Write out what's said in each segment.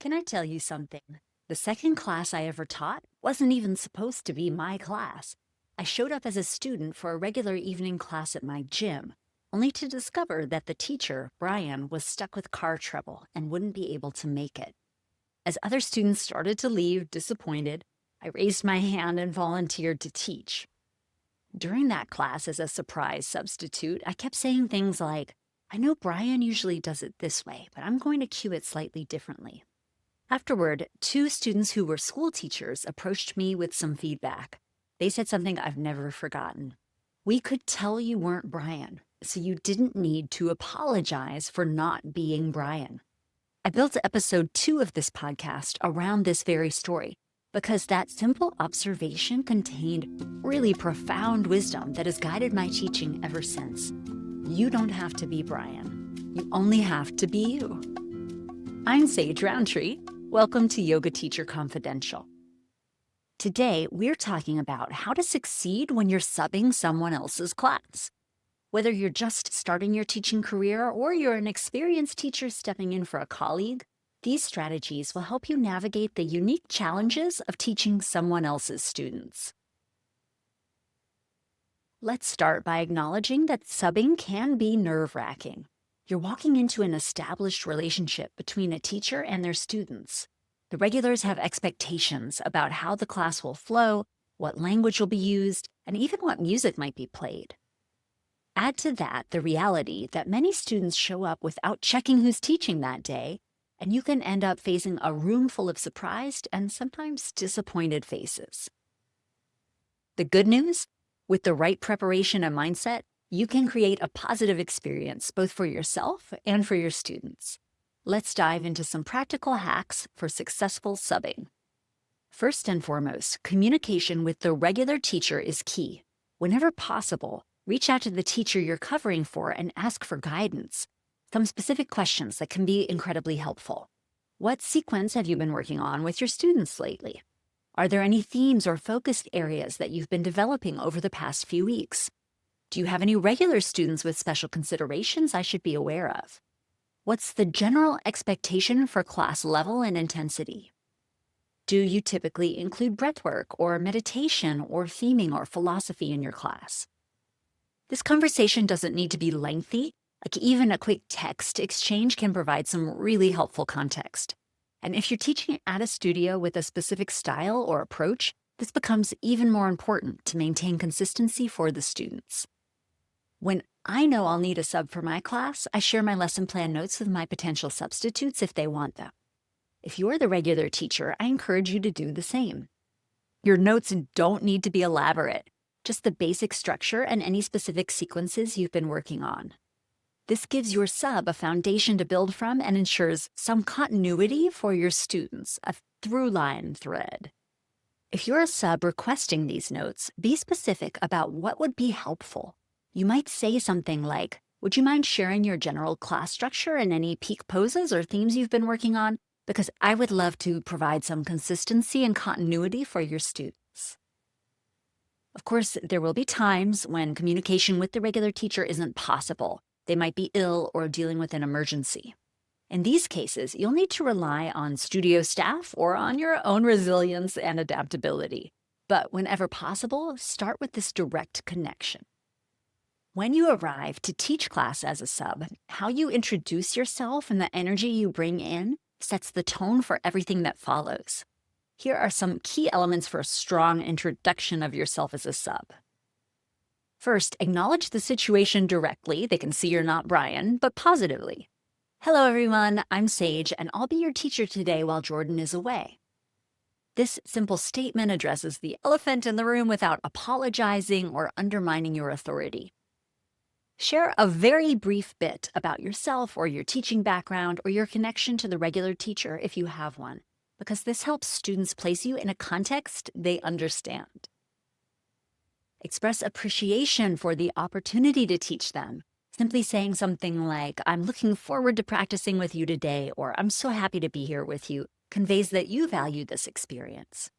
Can I tell you something? The second class I ever taught wasn't even supposed to be my class. I showed up as a student for a regular evening class at my gym, only to discover that the teacher, Brian, was stuck with car trouble and wouldn't be able to make it. As other students started to leave, disappointed, I raised my hand and volunteered to teach. During that class, as a surprise substitute, I kept saying things like, I know Brian usually does it this way, but I'm going to cue it slightly differently. Afterward, two students who were school teachers approached me with some feedback. They said something I've never forgotten. We could tell you weren't Brian, so you didn't need to apologize for not being Brian. I built episode 2 of this podcast around this very story because that simple observation contained really profound wisdom that has guided my teaching ever since. You don't have to be Brian. You only have to be you. I'm Sage Roundtree. Welcome to Yoga Teacher Confidential. Today, we're talking about how to succeed when you're subbing someone else's class. Whether you're just starting your teaching career or you're an experienced teacher stepping in for a colleague, these strategies will help you navigate the unique challenges of teaching someone else's students. Let's start by acknowledging that subbing can be nerve-wracking. You're walking into an established relationship between a teacher and their students. The regulars have expectations about how the class will flow, what language will be used, and even what music might be played. Add to that the reality that many students show up without checking who's teaching that day, and you can end up facing a room full of surprised and sometimes disappointed faces. The good news? With the right preparation and mindset, you can create a positive experience both for yourself and for your students. Let's dive into some practical hacks for successful subbing. First and foremost, communication with the regular teacher is key. Whenever possible, reach out to the teacher you're covering for and ask for guidance. Some specific questions that can be incredibly helpful. What sequence have you been working on with your students lately? Are there any themes or focused areas that you've been developing over the past few weeks? Do you have any regular students with special considerations I should be aware of? What's the general expectation for class level and intensity? Do you typically include breathwork or meditation or theming or philosophy in your class? This conversation doesn't need to be lengthy. Like even a quick text exchange can provide some really helpful context. And if you're teaching at a studio with a specific style or approach, this becomes even more important to maintain consistency for the students. When I know I'll need a sub for my class, I share my lesson plan notes with my potential substitutes if they want them. If you're the regular teacher, I encourage you to do the same. Your notes don't need to be elaborate, just the basic structure and any specific sequences you've been working on. This gives your sub a foundation to build from and ensures some continuity for your students, a through-line thread. If you're a sub requesting these notes, be specific about what would be helpful. You might say something like, would you mind sharing your general class structure and any peak poses or themes you've been working on? Because I would love to provide some consistency and continuity for your students. Of course, there will be times when communication with the regular teacher isn't possible. They might be ill or dealing with an emergency. In these cases, you'll need to rely on studio staff or on your own resilience and adaptability. But whenever possible, start with this direct connection. When you arrive to teach class as a sub, how you introduce yourself and the energy you bring in sets the tone for everything that follows. Here are some key elements for a strong introduction of yourself as a sub. First, acknowledge the situation directly. They can see you're not Brian, but positively. Hello, everyone. I'm Sage, and I'll be your teacher today while Jordan is away. This simple statement addresses the elephant in the room without apologizing or undermining your authority. Share a very brief bit about yourself or your teaching background or your connection to the regular teacher if you have one, because this helps students place you in a context they understand. Express appreciation for the opportunity to teach them. Simply saying something like, I'm looking forward to practicing with you today, or I'm so happy to be here with you, conveys that you value this experience.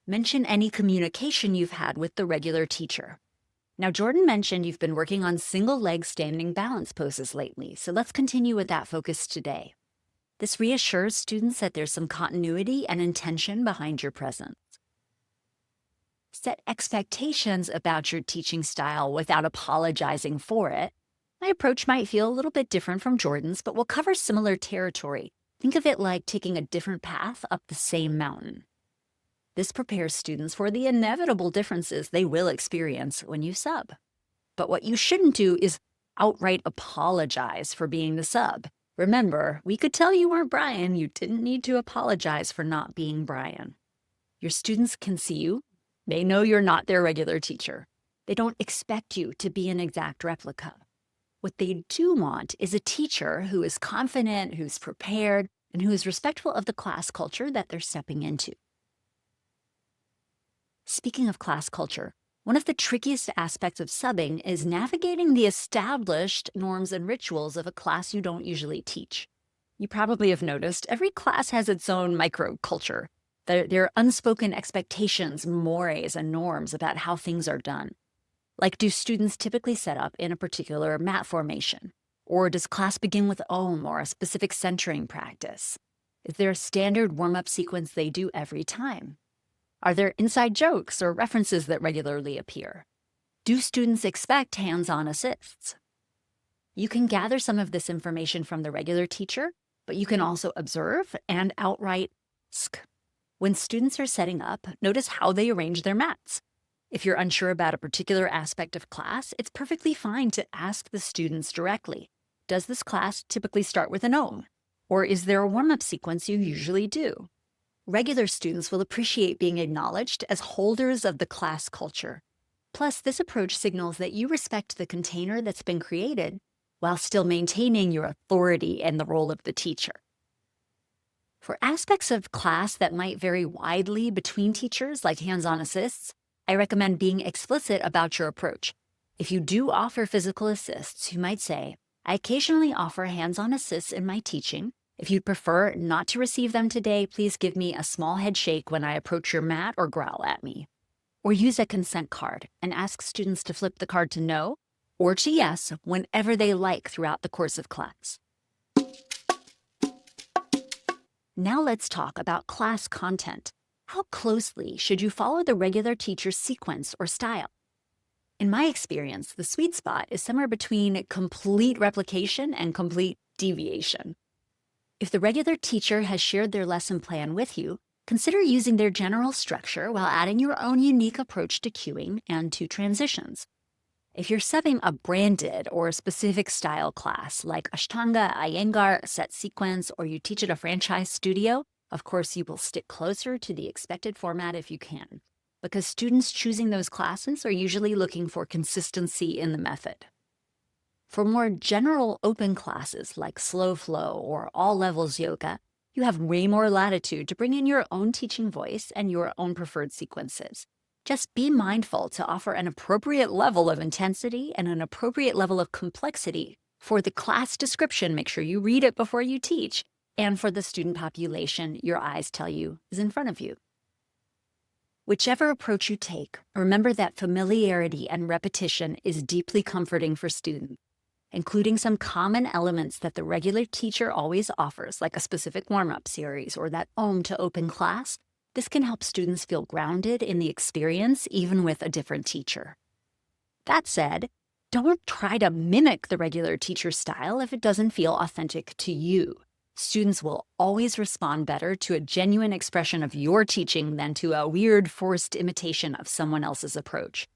Mention any communication you've had with the regular teacher. Now, Jordan mentioned you've been working on single leg standing balance poses lately, so let's continue with that focus today. This reassures students that there's some continuity and intention behind your presence. Set expectations about your teaching style without apologizing for it. My approach might feel a little bit different from Jordan's, but we'll cover similar territory. Think of it like taking a different path up the same mountain. This prepares students for the inevitable differences they will experience when you sub. But what you shouldn't do is outright apologize for being the sub. Remember, we could tell you weren't Brian. You didn't need to apologize for not being Brian. Your students can see you. They know you're not their regular teacher. They don't expect you to be an exact replica. What they do want is a teacher who is confident, who's prepared, and who is respectful of the class culture that they're stepping into. Speaking of class culture, one of the trickiest aspects of subbing is navigating the established norms and rituals of a class you don't usually teach. You probably have noticed every class has its own microculture. There are unspoken expectations, mores, and norms about how things are done. Like, do students typically set up in a particular mat formation? Or does class begin with Om or a specific centering practice? Is there a standard warm-up sequence they do every time? Are there inside jokes or references that regularly appear? Do students expect hands-on assists? You can gather some of this information from the regular teacher, but you can also observe and outright ask. When students are setting up, notice how they arrange their mats. If you're unsure about a particular aspect of class, it's perfectly fine to ask the students directly. Does this class typically start with an Om? Or is there a warm-up sequence you usually do? Regular students will appreciate being acknowledged as holders of the class culture. Plus, this approach signals that you respect the container that's been created while still maintaining your authority and the role of the teacher. For aspects of class that might vary widely between teachers, like hands-on assists, I recommend being explicit about your approach. If you do offer physical assists, you might say, I occasionally offer hands-on assists in my teaching. If you'd prefer not to receive them today, please give me a small head shake when I approach your mat or growl at me. Or use a consent card and ask students to flip the card to no or to yes whenever they like throughout the course of class. Now let's talk about class content. How closely should you follow the regular teacher's sequence or style? In my experience, the sweet spot is somewhere between complete replication and complete deviation. If the regular teacher has shared their lesson plan with you, consider using their general structure while adding your own unique approach to cueing and to transitions. If you're subbing a branded or a specific style class like Ashtanga, Iyengar, set sequence, or you teach at a franchise studio, of course you will stick closer to the expected format if you can, because students choosing those classes are usually looking for consistency in the method. For more general open classes like slow flow or all levels yoga, you have way more latitude to bring in your own teaching voice and your own preferred sequences. Just be mindful to offer an appropriate level of intensity and an appropriate level of complexity for the class description. Make sure you read it before you teach, and for the student population your eyes tell you is in front of you. Whichever approach you take, remember that familiarity and repetition is deeply comforting for students, including some common elements that the regular teacher always offers, like a specific warm-up series or that Om to open class. This can help students feel grounded in the experience, even with a different teacher. That said, don't try to mimic the regular teacher style if it doesn't feel authentic to you. Students will always respond better to a genuine expression of your teaching than to a weird, forced imitation of someone else's approach.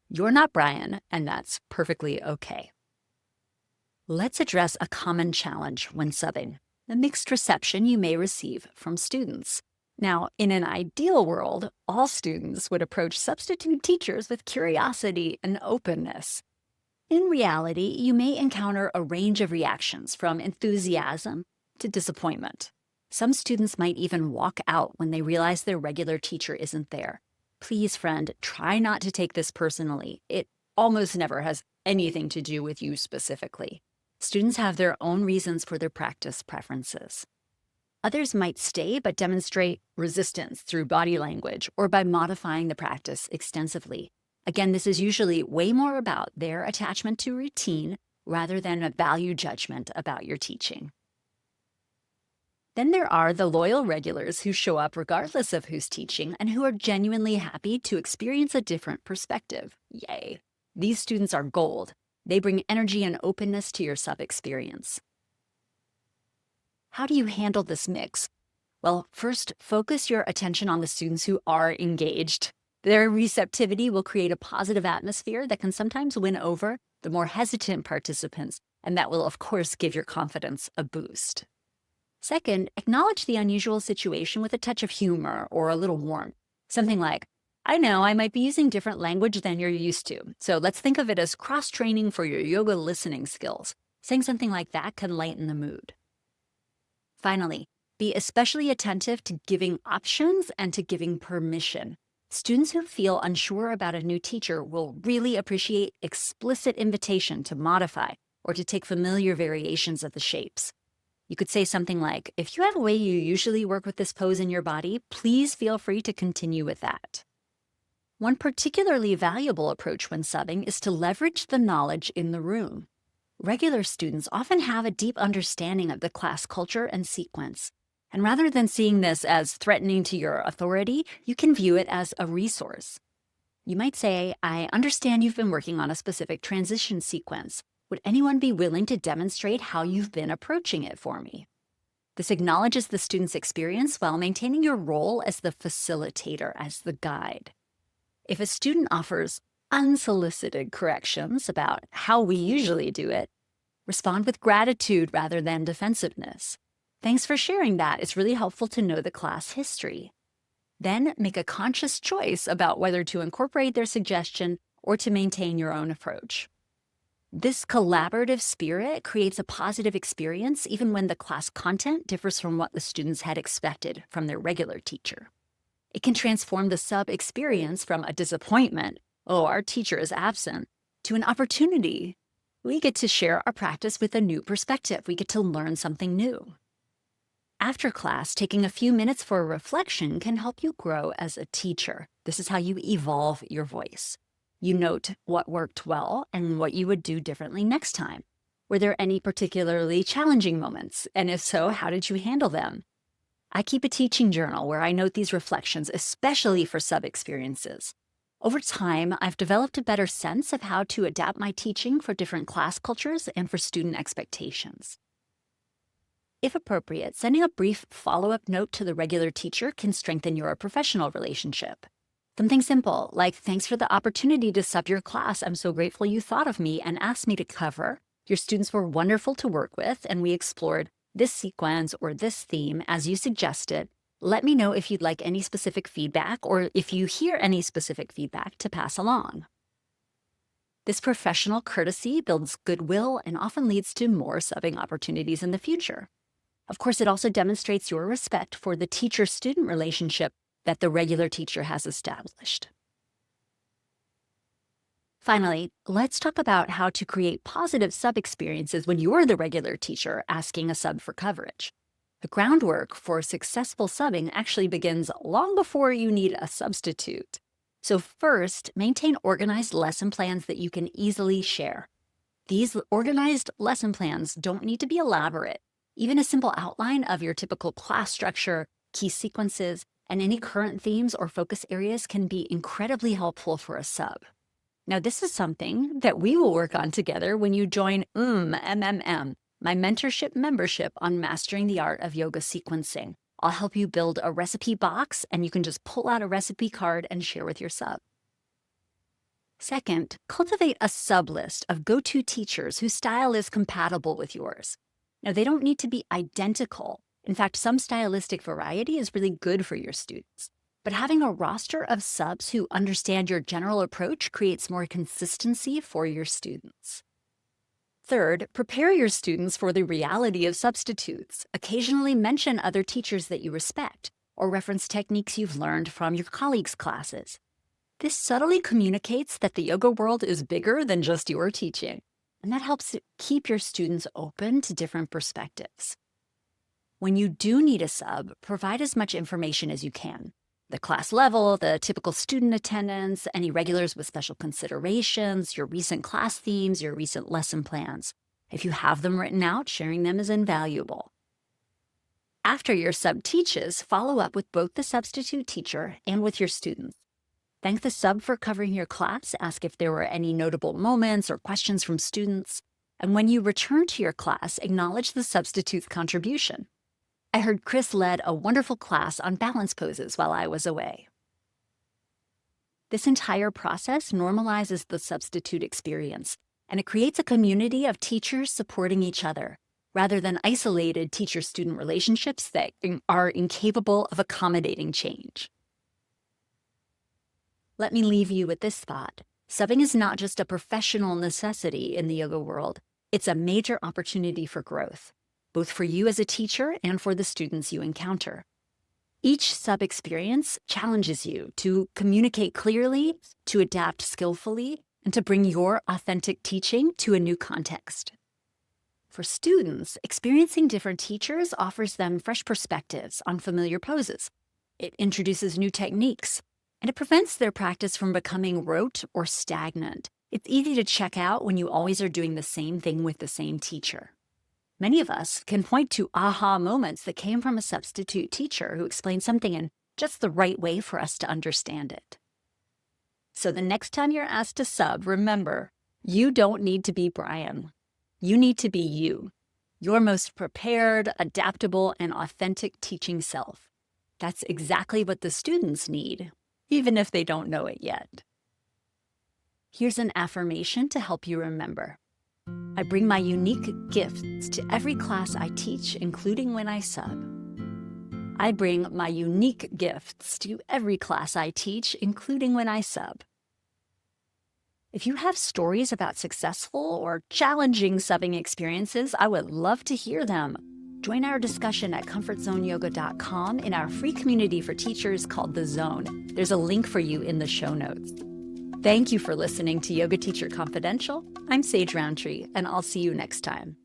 You're not Brian, and that's perfectly okay. Let's address a common challenge when subbing, the mixed reception you may receive from students. Now, in an ideal world, all students would approach substitute teachers with curiosity and openness. In reality, you may encounter a range of reactions from enthusiasm to disappointment. Some students might even walk out when they realize their regular teacher isn't there. Please, friend, try not to take this personally. It almost never has anything to do with you specifically. Students have their own reasons for their practice preferences. Others might stay but demonstrate resistance through body language or by modifying the practice extensively. Again, this is usually way more about their attachment to routine rather than a value judgment about your teaching. Then there are the loyal regulars who show up regardless of who's teaching and who are genuinely happy to experience a different perspective. Yay. These students are gold. They bring energy and openness to your sub experience. How do you handle this mix? Well, first, focus your attention on the students who are engaged. Their receptivity will create a positive atmosphere that can sometimes win over the more hesitant participants, and that will, of course, give your confidence a boost. Second, acknowledge the unusual situation with a touch of humor or a little warmth. Something like, I know I might be using different language than you're used to, so let's think of it as cross-training for your yoga listening skills. Saying something like that can lighten the mood. Finally, be especially attentive to giving options and to giving permission. Students who feel unsure about a new teacher will really appreciate explicit invitation to modify or to take familiar variations of the shapes. You could say something like, if you have a way you usually work with this pose in your body, please feel free to continue with that. One particularly valuable approach when subbing is to leverage the knowledge in the room. Regular students often have a deep understanding of the class culture and sequence. And rather than seeing this as threatening to your authority, you can view it as a resource. You might say, I understand you've been working on a specific transition sequence. Would anyone be willing to demonstrate how you've been approaching it for me? This acknowledges the student's experience while maintaining your role as the facilitator, as the guide. If a student offers unsolicited corrections about how we usually do it, respond with gratitude rather than defensiveness. Thanks for sharing that. It's really helpful to know the class history. Then make a conscious choice about whether to incorporate their suggestion or to maintain your own approach. This collaborative spirit creates a positive experience even when the class content differs from what the students had expected from their regular teacher. It can transform the sub experience from a disappointment, oh, our teacher is absent, to an opportunity. We get to share our practice with a new perspective. We get to learn something new. After class, taking a few minutes for a reflection can help you grow as a teacher. This is how you evolve your voice. You note what worked well and what you would do differently next time. Were there any particularly challenging moments? And if so, how did you handle them? I keep a teaching journal where I note these reflections, especially for sub experiences. Over time, I've developed a better sense of how to adapt my teaching for different class cultures and for student expectations. If appropriate, sending a brief follow-up note to the regular teacher can strengthen your professional relationship. Something simple, like, thanks for the opportunity to sub your class. I'm so grateful you thought of me and asked me to cover. Your students were wonderful to work with, and we explored this sequence or this theme as you suggested. Let me know if you'd like any specific feedback or if you hear any specific feedback to pass along. This professional courtesy builds goodwill and often leads to more subbing opportunities in the future. Of course, it also demonstrates your respect for the teacher-student relationship that the regular teacher has established. Finally, let's talk about how to create positive sub experiences when you're the regular teacher asking a sub for coverage. The groundwork for successful subbing actually begins long before you need a substitute. So first, maintain organized lesson plans that you can easily share. These organized lesson plans don't need to be elaborate. Even a simple outline of your typical class structure, key sequences, and any current themes or focus areas can be incredibly helpful for a sub. Now, this is something that we will work on together when you join MMM, my mentorship membership on mastering the art of yoga sequencing. I'll help you build a recipe box, and you can just pull out a recipe card and share with your sub. Second, cultivate a sub list of go-to teachers whose style is compatible with yours. Now, they don't need to be identical. In fact, some stylistic variety is really good for your students. But having a roster of subs who understand your general approach creates more consistency for your students. Third, prepare your students for the reality of substitutes. Occasionally mention other teachers that you respect, or reference techniques you've learned from your colleagues' classes. This subtly communicates that the yoga world is bigger than just your teaching, and that helps keep your students open to different perspectives. When you do need a sub, provide as much information as you can. The class level, the typical student attendance, any regulars with special considerations, your recent class themes, your recent lesson plans. If you have them written out, sharing them is invaluable. After your sub teaches, follow up with both the substitute teacher and with your students. Thank the sub for covering your class, ask if there were any notable moments or questions from students, and when you return to your class, acknowledge the substitute's contribution. I heard Chris led a wonderful class on balance poses while I was away. This entire process normalizes the substitute experience, and it creates a community of teachers supporting each other, rather than isolated teacher-student relationships that are incapable of accommodating change. Let me leave you with this thought. Subbing is not just a professional necessity in the yoga world, it's a major opportunity for growth, both for you as a teacher and for the students you encounter. Each sub experience challenges you to communicate clearly, to adapt skillfully, and to bring your authentic teaching to a new context. For students, experiencing different teachers offers them fresh perspectives on familiar poses. It introduces new techniques, and it prevents their practice from becoming rote or stagnant. It's easy to check out when you always are doing the same thing with the same teacher. Many of us can point to aha moments that came from a substitute teacher who explained something in just the right way for us to understand it. So the next time you're asked to sub, remember, you don't need to be Brian. You need to be you, your most prepared, adaptable, and authentic teaching self. That's exactly what the students need, even if they don't know it yet. Here's an affirmation to help you remember. I bring my unique gifts to every class I teach, including when I sub. I bring my unique gifts to every class I teach, including when I sub. If you have stories about successful or challenging subbing experiences, I would love to hear them. Join our discussion at comfortzoneyoga.com in our free community for teachers called The Zone. There's a link for you in the show notes. Thank you for listening to Yoga Teacher Confidential. I'm Sage Roundtree, and I'll see you next time.